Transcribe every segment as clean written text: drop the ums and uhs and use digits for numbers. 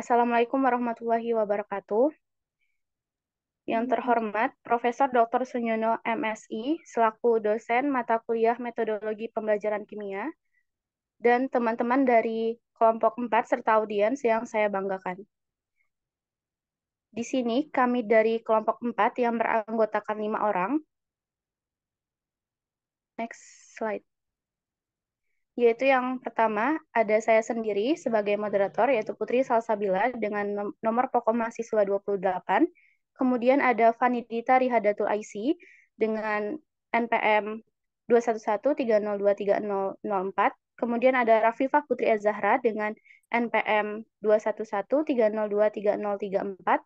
Assalamualaikum warahmatullahi wabarakatuh. Yang terhormat Profesor Dr. Sunyono MSI selaku dosen mata kuliah Metodologi Pembelajaran Kimia dan teman-teman dari kelompok 4 serta audiens yang saya banggakan. Di sini kami dari kelompok 4 yang beranggotakan 5 orang. Next slide. Yaitu yang pertama, ada saya sendiri sebagai moderator, yaitu Putri Salsabila dengan nomor pokok mahasiswa 28. Kemudian ada Vanidita Rihadatul Aisi dengan NPM 21130230004. Kemudian ada Rafifah Putri Az-Zahra dengan NPM 21130230034.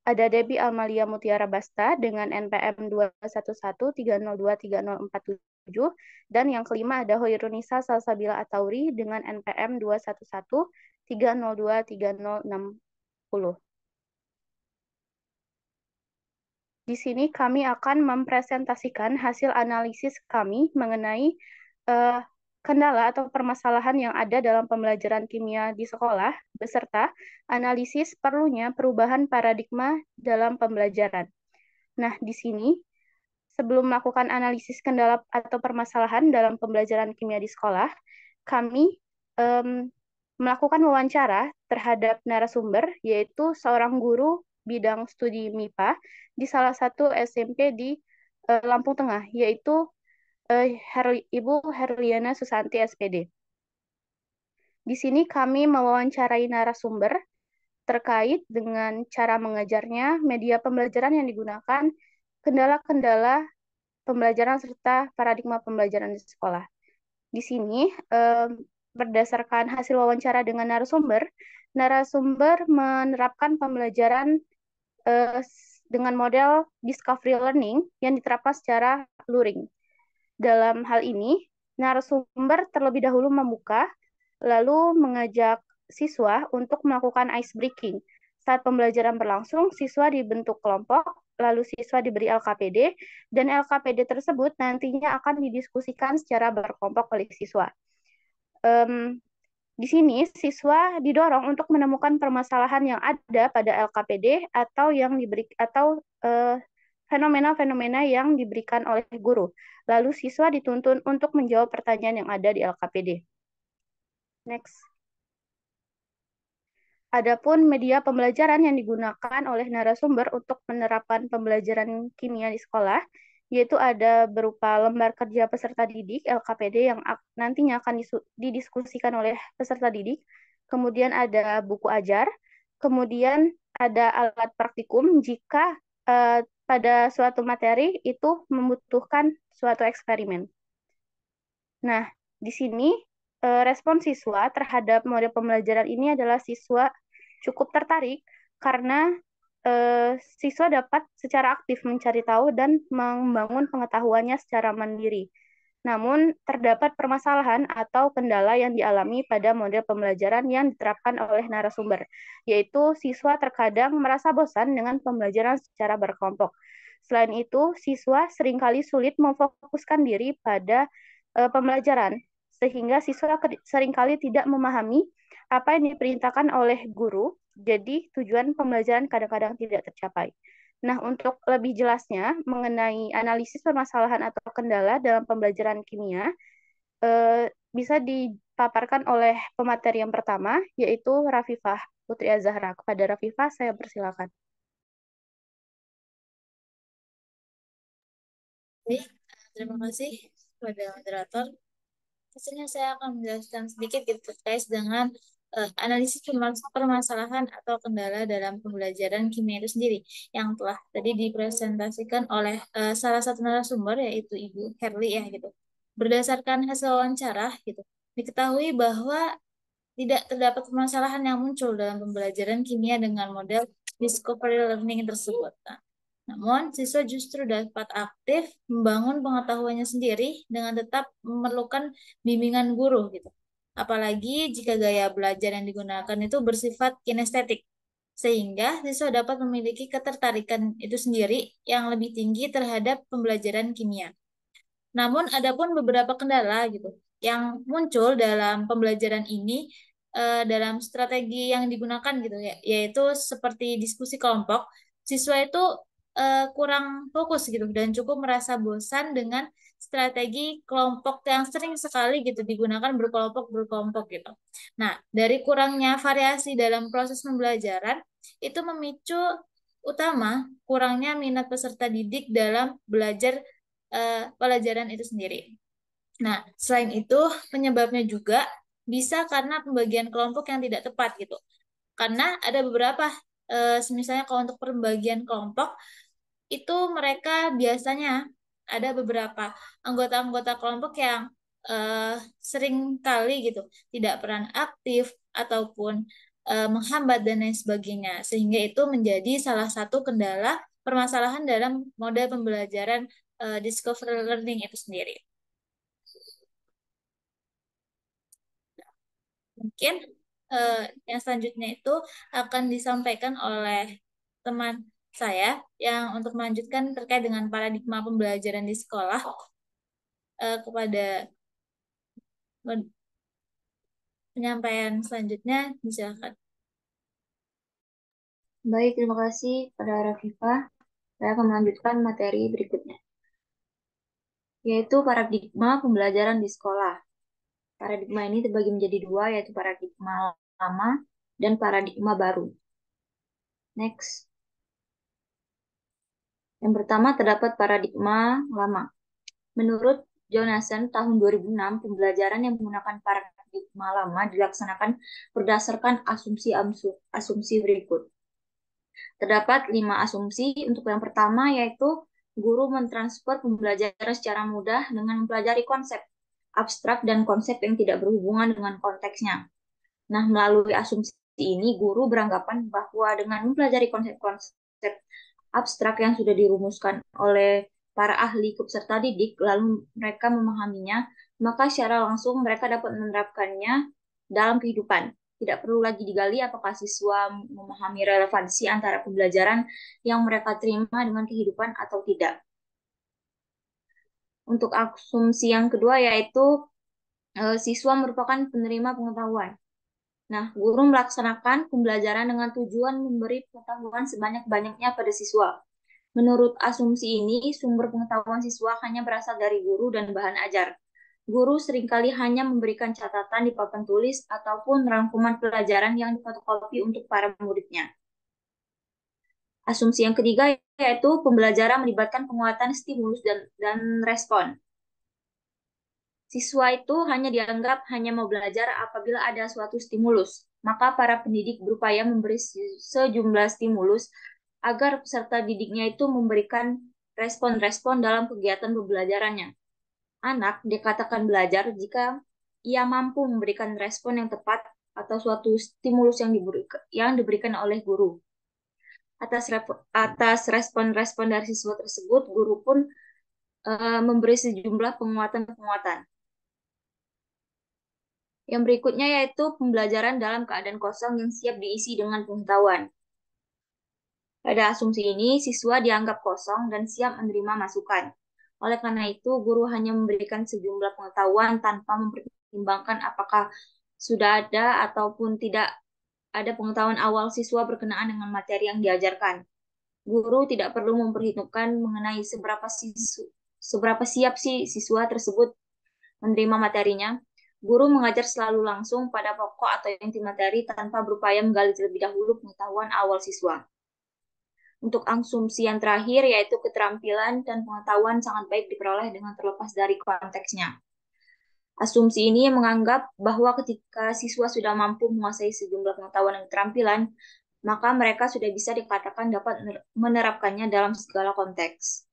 Ada Debbie Almalia Mutiara Basta dengan NPM 211302304. Dan yang kelima ada Hoirunisa Salsabila Atauri dengan NPM 21130230060. Di sini kami akan mempresentasikan hasil analisis kami mengenai kendala atau permasalahan yang ada dalam pembelajaran kimia di sekolah, beserta analisis perlunya perubahan paradigma dalam pembelajaran. Nah, di sini sebelum melakukan analisis kendala atau permasalahan dalam pembelajaran kimia di sekolah, kami melakukan wawancara terhadap narasumber, yaitu seorang guru bidang studi MIPA di salah satu SMP di Lampung Tengah, yaitu Ibu Herliana Susanti SPD. Di sini kami mewawancarai narasumber terkait dengan cara mengajarnya, media pembelajaran yang digunakan, kendala-kendala pembelajaran serta paradigma pembelajaran di sekolah. Di sini berdasarkan hasil wawancara dengan narasumber menerapkan pembelajaran dengan model discovery learning yang diterapkan secara luring. Dalam hal ini, narasumber terlebih dahulu membuka, lalu mengajak siswa untuk melakukan ice breaking. Saat pembelajaran berlangsung, siswa dibentuk kelompok, lalu siswa diberi LKPD, dan LKPD tersebut nantinya akan didiskusikan secara berkelompok oleh siswa. Di sini, siswa didorong untuk menemukan permasalahan yang ada pada LKPD atau yang diberi atau fenomena-fenomena yang diberikan oleh guru. Lalu siswa dituntun untuk menjawab pertanyaan yang ada di LKPD. Next. Adapun media pembelajaran yang digunakan oleh narasumber untuk menerapkan pembelajaran kimia di sekolah, yaitu ada berupa lembar kerja peserta didik LKPD yang nantinya akan didiskusikan oleh peserta didik, kemudian ada buku ajar, kemudian ada alat praktikum jika pada suatu materi itu membutuhkan suatu eksperimen. Nah, di sini respon siswa terhadap model pembelajaran ini adalah siswa cukup tertarik karena siswa dapat secara aktif mencari tahu dan membangun pengetahuannya secara mandiri. Namun, terdapat permasalahan atau kendala yang dialami pada model pembelajaran yang diterapkan oleh narasumber, yaitu siswa terkadang merasa bosan dengan pembelajaran secara berkelompok. Selain itu, siswa seringkali sulit memfokuskan diri pada pembelajaran, sehingga siswa seringkali tidak memahami apa yang diperintahkan oleh guru, jadi tujuan pembelajaran kadang-kadang tidak tercapai. Nah, untuk lebih jelasnya mengenai analisis permasalahan atau kendala dalam pembelajaran kimia, bisa dipaparkan oleh pemateri yang pertama, yaitu Rafifah Putri Az-Zahra. Kepada Rafifah, saya persilakan. Baik, terima kasih kepada moderator. Pastinya saya akan menjelaskan sedikit gitu terkait dengan analisis permasalahan atau kendala dalam pembelajaran kimia itu sendiri yang telah tadi dipresentasikan oleh salah satu narasumber yaitu Ibu Herli ya gitu. Berdasarkan hasil wawancara gitu, diketahui bahwa tidak terdapat permasalahan yang muncul dalam pembelajaran kimia dengan model discovery learning tersebut. Namun, siswa justru dapat aktif membangun pengetahuannya sendiri dengan tetap memerlukan bimbingan guru gitu. Apalagi jika gaya belajar yang digunakan itu bersifat kinestetik, sehingga siswa dapat memiliki ketertarikan itu sendiri yang lebih tinggi terhadap pembelajaran kimia. Namun, ada pun beberapa kendala gitu yang muncul dalam pembelajaran ini dalam strategi yang digunakan gitu ya, yaitu seperti diskusi kelompok, siswa itu kurang fokus gitu dan cukup merasa bosan dengan strategi kelompok yang sering sekali gitu digunakan berkelompok gitu. Nah, dari kurangnya variasi dalam proses pembelajaran itu memicu utama kurangnya minat peserta didik dalam belajar pelajaran itu sendiri. Nah, selain itu penyebabnya juga bisa karena pembagian kelompok yang tidak tepat gitu. Karena ada beberapa, misalnya kalau untuk pembagian kelompok, itu mereka biasanya ada beberapa anggota-anggota kelompok yang eh, sering kali gitu tidak peran aktif ataupun menghambat dan lain sebagainya. Sehingga itu menjadi salah satu kendala permasalahan dalam model pembelajaran discovery learning itu sendiri. Mungkin eh, yang selanjutnya itu akan disampaikan oleh teman saya yang untuk melanjutkan terkait dengan paradigma pembelajaran di sekolah kepada penyampaian selanjutnya, silakan. Baik, terima kasih pada Rafifah. Saya akan melanjutkan materi berikutnya, yaitu paradigma pembelajaran di sekolah. Paradigma ini terbagi menjadi dua, yaitu paradigma lama dan paradigma baru. Next. Yang pertama terdapat paradigma lama. Menurut Jonathan tahun 2006, pembelajaran yang menggunakan paradigma lama dilaksanakan berdasarkan asumsi berikut. Terdapat 5 asumsi. Untuk yang pertama yaitu guru mentransfer pembelajaran secara mudah dengan mempelajari konsep abstrak dan konsep yang tidak berhubungan dengan konteksnya. Nah, melalui asumsi ini, guru beranggapan bahwa dengan mempelajari konsep-konsep abstrak yang sudah dirumuskan oleh para ahli peserta didik, lalu mereka memahaminya, maka secara langsung mereka dapat menerapkannya dalam kehidupan. Tidak perlu lagi digali apakah siswa memahami relevansi antara pembelajaran yang mereka terima dengan kehidupan atau tidak. Untuk asumsi yang kedua yaitu siswa merupakan penerima pengetahuan. Nah, guru melaksanakan pembelajaran dengan tujuan memberi pengetahuan sebanyak-banyaknya pada siswa. Menurut asumsi ini, sumber pengetahuan siswa hanya berasal dari guru dan bahan ajar. Guru seringkali hanya memberikan catatan di papan tulis ataupun rangkuman pelajaran yang difotokopi untuk para muridnya. Asumsi yang ketiga yaitu pembelajaran melibatkan penguatan stimulus dan respon. Siswa itu hanya dianggap hanya mau belajar apabila ada suatu stimulus. Maka para pendidik berupaya memberi sejumlah stimulus agar peserta didiknya itu memberikan respon-respon dalam kegiatan pembelajarannya. Anak dikatakan belajar jika ia mampu memberikan respon yang tepat atau suatu stimulus yang diberikan oleh guru. Atas respon-respon dari siswa tersebut, guru pun memberi sejumlah penguatan-penguatan. Yang berikutnya yaitu pembelajaran dalam keadaan kosong yang siap diisi dengan pengetahuan. Pada asumsi ini, siswa dianggap kosong dan siap menerima masukan. Oleh karena itu, guru hanya memberikan sejumlah pengetahuan tanpa mempertimbangkan apakah sudah ada ataupun tidak ada pengetahuan awal siswa berkenaan dengan materi yang diajarkan. Guru tidak perlu memperhitungkan mengenai seberapa siap siswa tersebut menerima materinya. Guru mengajar selalu langsung pada pokok atau inti materi tanpa berupaya menggali terlebih dahulu pengetahuan awal siswa. Untuk asumsi yang terakhir yaitu keterampilan dan pengetahuan sangat baik diperoleh dengan terlepas dari konteksnya. Asumsi ini menganggap bahwa ketika siswa sudah mampu menguasai sejumlah pengetahuan dan keterampilan, maka mereka sudah bisa dikatakan dapat menerapkannya dalam segala konteks.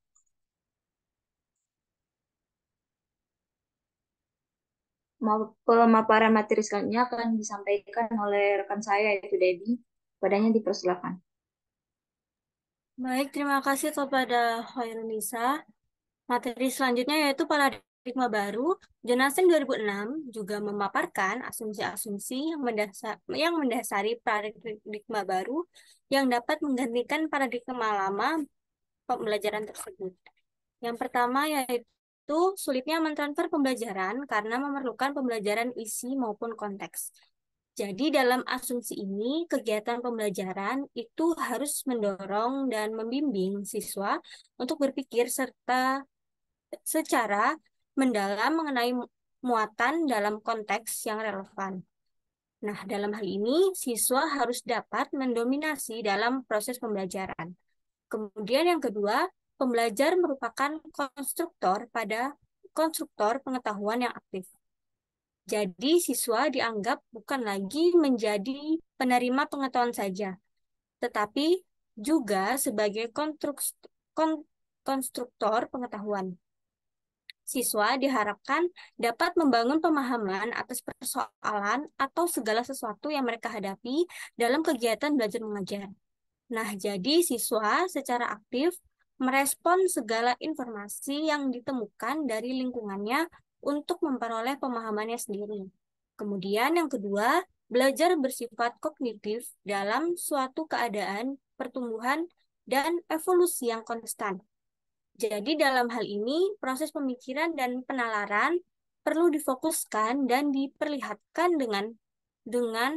Pemaparan materi selanjutnya akan disampaikan oleh rekan saya yaitu Debbie. Padanya dipersilakan. Baik, terima kasih kepada Hoirunisa. Materi selanjutnya yaitu paradigma baru. Jonathan 2006 juga memaparkan asumsi-asumsi yang mendasari paradigma baru yang dapat menggantikan paradigma lama pembelajaran tersebut. Yang pertama yaitu sulitnya mentransfer pembelajaran karena memerlukan pembelajaran isi maupun konteks. Jadi dalam asumsi ini, kegiatan pembelajaran itu harus mendorong dan membimbing siswa untuk berpikir serta secara mendalam mengenai muatan dalam konteks yang relevan. Nah, dalam hal ini, siswa harus dapat mendominasi dalam proses pembelajaran. Kemudian yang kedua, pembelajar merupakan konstruktor pengetahuan yang aktif. Jadi, siswa dianggap bukan lagi menjadi penerima pengetahuan saja, tetapi juga sebagai konstruktor pengetahuan. Siswa diharapkan dapat membangun pemahaman atas persoalan atau segala sesuatu yang mereka hadapi dalam kegiatan belajar mengajar. Nah, jadi siswa secara aktif merespon segala informasi yang ditemukan dari lingkungannya untuk memperoleh pemahamannya sendiri. Kemudian yang kedua, belajar bersifat kognitif dalam suatu keadaan pertumbuhan dan evolusi yang konstan. Jadi dalam hal ini, proses pemikiran dan penalaran perlu difokuskan dan diperlihatkan dengan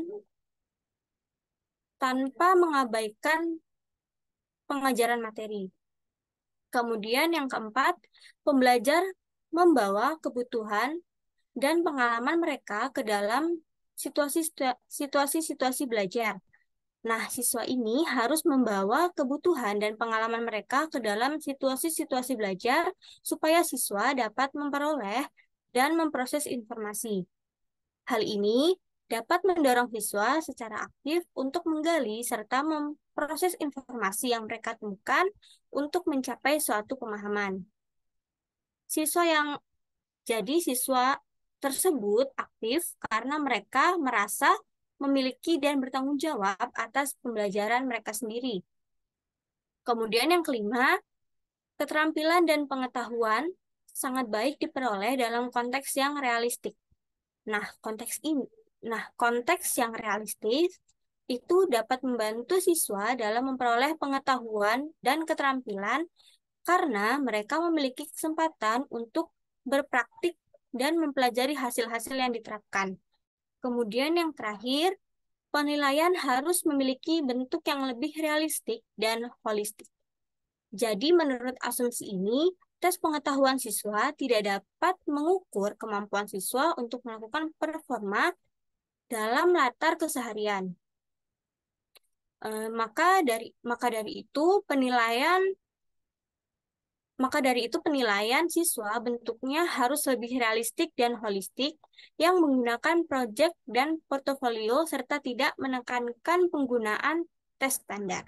tanpa mengabaikan pengajaran materi. Kemudian yang keempat, pembelajar membawa kebutuhan dan pengalaman mereka ke dalam situasi-situasi belajar. Nah, siswa ini harus membawa kebutuhan dan pengalaman mereka ke dalam situasi-situasi belajar supaya siswa dapat memperoleh dan memproses informasi. Hal ini dapat mendorong siswa secara aktif untuk menggali serta memproses informasi yang mereka temukan untuk mencapai suatu pemahaman. Siswa tersebut aktif karena mereka merasa memiliki dan bertanggung jawab atas pembelajaran mereka sendiri. Kemudian yang kelima, keterampilan dan pengetahuan sangat baik diperoleh dalam konteks yang realistik. Nah, konteks yang realistis itu dapat membantu siswa dalam memperoleh pengetahuan dan keterampilan karena mereka memiliki kesempatan untuk berpraktik dan mempelajari hasil-hasil yang diterapkan. Kemudian yang terakhir, penilaian harus memiliki bentuk yang lebih realistik dan holistik. Jadi menurut asumsi ini, tes pengetahuan siswa tidak dapat mengukur kemampuan siswa untuk melakukan performa dalam latar keseharian. Maka dari itu penilaian siswa bentuknya harus lebih realistik dan holistik yang menggunakan proyek dan portofolio serta tidak menekankan penggunaan tes standar.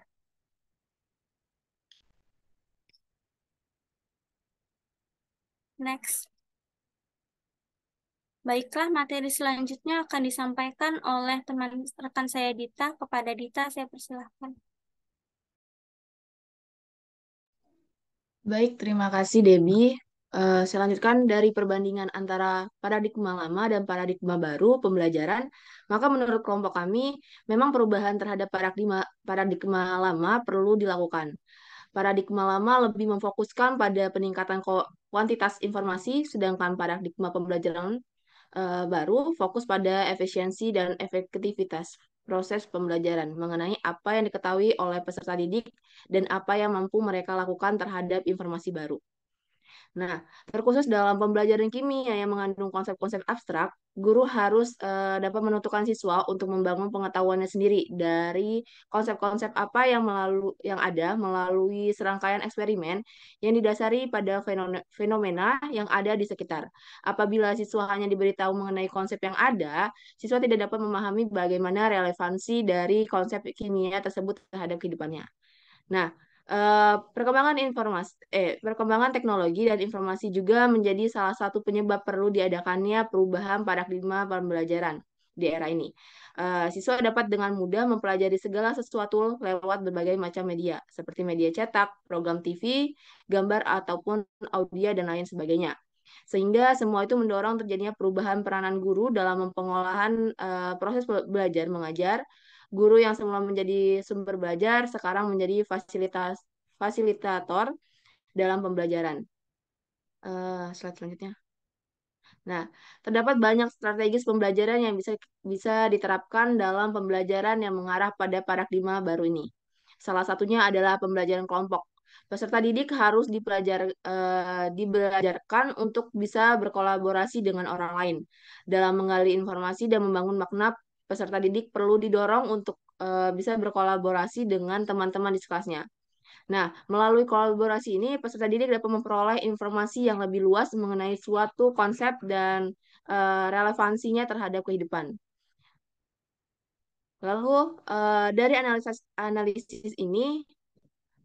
Next. Baiklah, materi selanjutnya akan disampaikan oleh rekan saya Dita. Kepada Dita, saya persilahkan. Baik, terima kasih Debbie. Saya lanjutkan dari perbandingan antara paradigma lama dan paradigma baru pembelajaran. Maka menurut kelompok kami, memang perubahan terhadap paradigma lama perlu dilakukan. Paradigma lama lebih memfokuskan pada peningkatan kuantitas informasi, sedangkan paradigma pembelajaran baru fokus pada efisiensi dan efektivitas proses pembelajaran mengenai apa yang diketahui oleh peserta didik dan apa yang mampu mereka lakukan terhadap informasi baru. Nah, terkhusus dalam pembelajaran kimia yang mengandung konsep-konsep abstrak, guru harus dapat menentukan siswa untuk membangun pengetahuannya sendiri dari konsep-konsep apa yang ada melalui serangkaian eksperimen yang didasari pada fenomena yang ada di sekitar. Apabila siswa hanya diberitahu mengenai konsep yang ada, siswa tidak dapat memahami bagaimana relevansi dari konsep kimia tersebut terhadap kehidupannya. Nah, perkembangan teknologi dan informasi juga menjadi salah satu penyebab perlu diadakannya perubahan paradigma pembelajaran di era ini. Siswa dapat dengan mudah mempelajari segala sesuatu lewat berbagai macam media, seperti media cetak, program TV, gambar, ataupun audio, dan lain sebagainya. Sehingga semua itu mendorong terjadinya perubahan peranan guru dalam pengolahan proses belajar mengajar. Guru yang semula menjadi sumber belajar sekarang menjadi fasilitator dalam pembelajaran. Slide selanjutnya. Nah, terdapat banyak strategis pembelajaran yang bisa diterapkan dalam pembelajaran yang mengarah pada paradigma baru ini. Salah satunya adalah pembelajaran kelompok. Peserta didik harus dibelajarkan untuk bisa berkolaborasi dengan orang lain. Dalam menggali informasi dan membangun makna, peserta didik perlu didorong untuk bisa berkolaborasi dengan teman-teman di kelasnya. Nah, melalui kolaborasi ini, peserta didik dapat memperoleh informasi yang lebih luas mengenai suatu konsep dan relevansinya terhadap kehidupan. Lalu, dari analisis ini,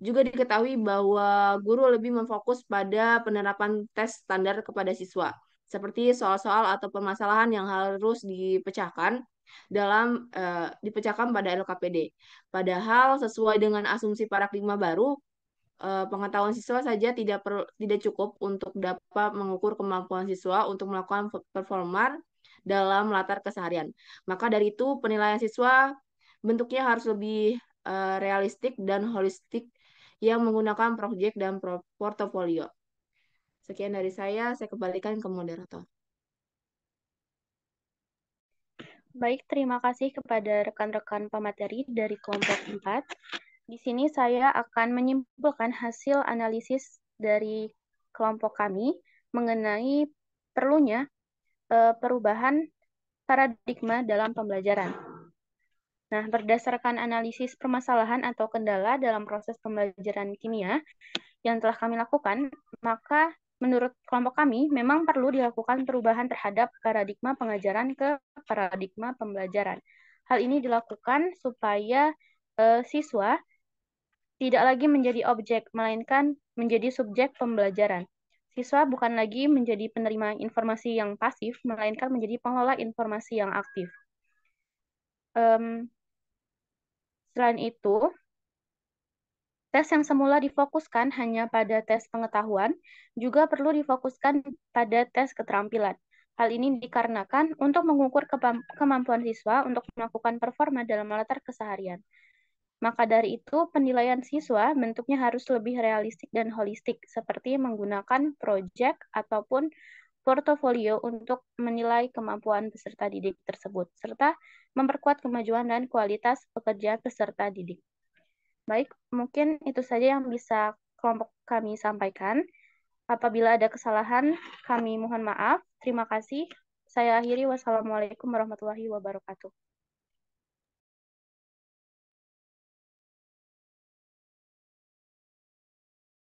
juga diketahui bahwa guru lebih memfokus pada penerapan tes standar kepada siswa, seperti soal-soal atau permasalahan yang harus dipecahkan pada LKPD. Padahal sesuai dengan asumsi paradigma baru, pengetahuan siswa saja tidak cukup untuk dapat mengukur kemampuan siswa untuk melakukan performa dalam latar keseharian. Maka dari itu penilaian siswa bentuknya harus lebih realistik dan holistik yang menggunakan proyek dan portofolio. Sekian dari saya kembalikan ke moderator. Baik, terima kasih kepada rekan-rekan pemateri dari kelompok 4. Di sini saya akan menyimpulkan hasil analisis dari kelompok kami mengenai perlunya perubahan paradigma dalam pembelajaran. Nah, berdasarkan analisis permasalahan atau kendala dalam proses pembelajaran kimia yang telah kami lakukan, maka menurut kelompok kami memang perlu dilakukan perubahan terhadap paradigma pengajaran ke paradigma pembelajaran. Hal ini dilakukan supaya siswa tidak lagi menjadi objek, melainkan menjadi subjek pembelajaran. Siswa bukan lagi menjadi penerima informasi yang pasif, melainkan menjadi pengelola informasi yang aktif. Selain itu, tes yang semula difokuskan hanya pada tes pengetahuan, juga perlu difokuskan pada tes keterampilan. Hal ini dikarenakan untuk mengukur kemampuan siswa untuk melakukan performa dalam latar keseharian. Maka dari itu, penilaian siswa bentuknya harus lebih realistik dan holistik, seperti menggunakan proyek ataupun portofolio untuk menilai kemampuan peserta didik tersebut, serta memperkuat kemajuan dan kualitas pekerjaan peserta didik. Baik, mungkin itu saja yang bisa kelompok kami sampaikan. Apabila ada kesalahan, kami mohon maaf. Terima kasih. Saya akhiri. Wassalamualaikum warahmatullahi wabarakatuh.